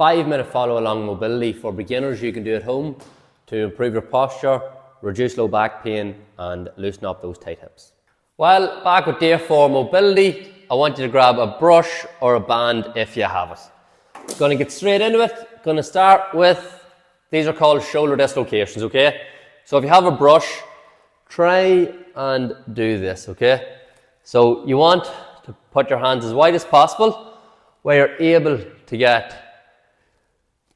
5-minute follow along mobility for beginners you can do at home to improve your posture, reduce low back pain and loosen up those tight hips. Well, back with day 4 mobility, I want you to grab a brush or a band if you have it. Going to get straight into it. Going to start with, these are called shoulder dislocations, okay? So if you have a brush, try and do this, okay? So you want to put your hands as wide as possible where you're able to get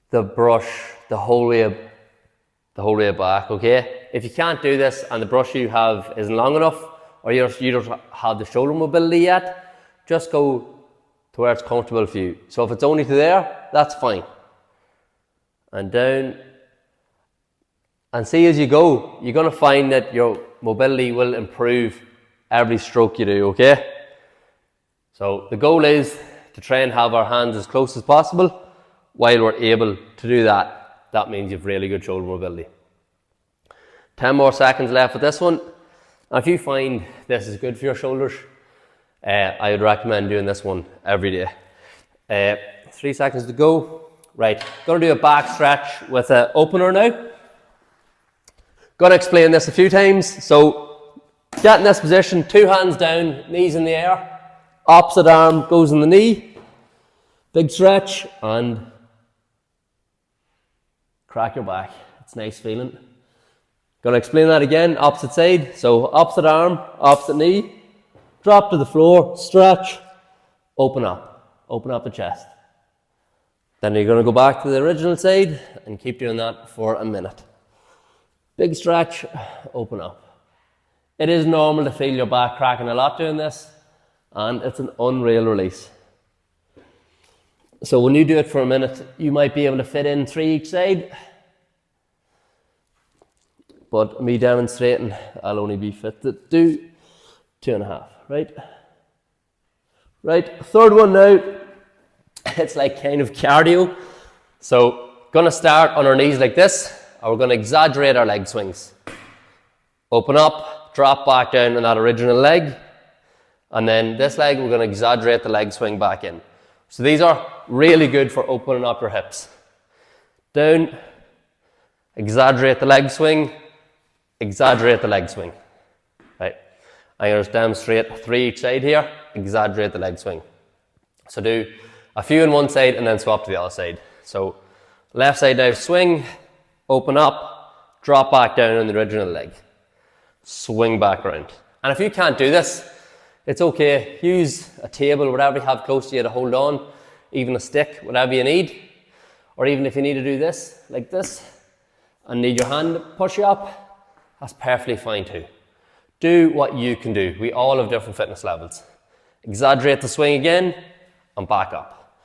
the brush the whole way back, okay? If you can't do this and the brush you have isn't long enough, or you don't have the shoulder mobility yet, just go to where it's comfortable for you. So if it's only to there, that's fine. And down. And see as you go, you're going to find that your mobility will improve every stroke you do, okay? So the goal is to try and have our hands as close as possible while we're able to do that. That means you've really good shoulder mobility. 10 more seconds left with this one. Now, if you find this is good for your shoulders, I would recommend doing this one every day. 3 seconds to go. Right, going to do a back stretch with an opener now. Going to explain this a few times. So, get in this position, 2 hands down, knees in the air. Opposite arm goes in the knee. Big stretch and crack your back. It's a nice feeling. Going to explain that again, opposite side. So opposite arm, opposite knee, drop to the floor, stretch, open up the chest. Then you're going to go back to the original side and keep doing that for a minute. Big stretch, open up. It is normal to feel your back cracking a lot doing this, and it's an unreal release. So when you do it for a minute, you might be able to fit in 3 each side. But me demonstrating, I'll only be fit to do 2.5, right? Right, third one now, it's like kind of cardio. So, gonna start on our knees like this, and we're gonna exaggerate our leg swings. Open up, drop back down on that original leg, and then this leg, we're gonna exaggerate the leg swing back in. So these are really good for opening up your hips. Down, exaggerate the leg swing, exaggerate the leg swing. Right, I'm going to demonstrate 3 each side here, exaggerate the leg swing. So do a few on one side and then swap to the other side. So left side now, swing, open up, drop back down on the original leg, swing back around. And if you can't do this, it's okay, use a table, whatever you have close to you to hold on, even a stick, whatever you need. Or even if you need to do this, like this, and need your hand to push you up, that's perfectly fine too. Do what you can do. We all have different fitness levels. Exaggerate the swing again and back up.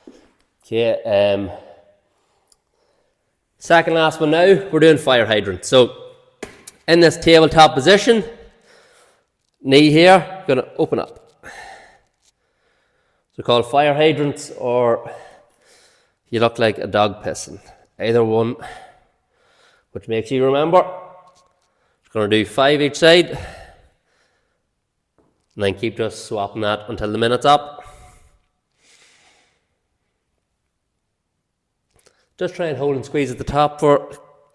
Okay, second last one now, we're doing fire hydrant. So in this tabletop position, knee here, gonna open up. So called fire hydrants, or you look like a dog pissing. Either one, which makes you remember. Going to do 5 each side, and then keep just swapping that until the minute's up. Just try and hold and squeeze at the top for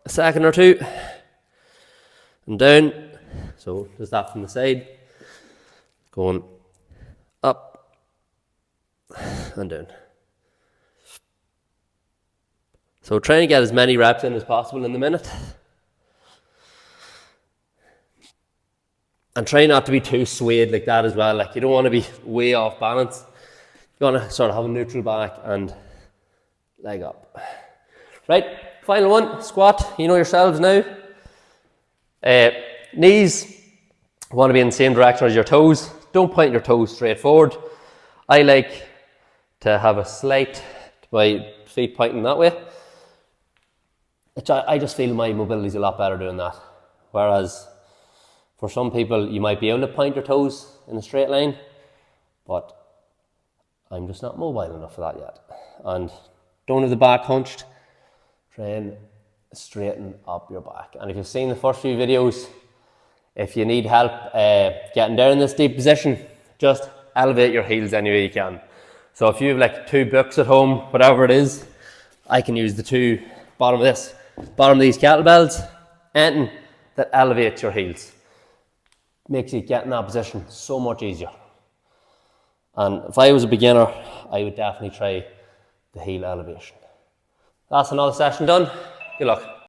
a second or two, and down. So there's that from the side, going up and down. So trying to get as many reps in as possible in the minute. And try not to be too swayed like that as well. Like, you don't want to be way off balance. You want to sort of have a neutral back and leg up. Right, final one, squat. You know yourselves now. Knees want to be in the same direction as your toes. Don't point your toes straight forward. I like to have a slight, my feet pointing that way. I just feel my mobility is a lot better doing that. Whereas for some people, you might be able to point your toes in a straight line, but I'm just not mobile enough for that yet. And don't have the back hunched. Try and straighten up your back. And if you've seen the first few videos, if you need help getting down in this deep position, just elevate your heels any way you can. So if you have like 2 books at home, whatever it is, I can use the two bottom of these kettlebells, anything that elevates your heels. Makes you get in that position so much easier. And if I was a beginner, I would definitely try the heel elevation. That's another session done. Good luck.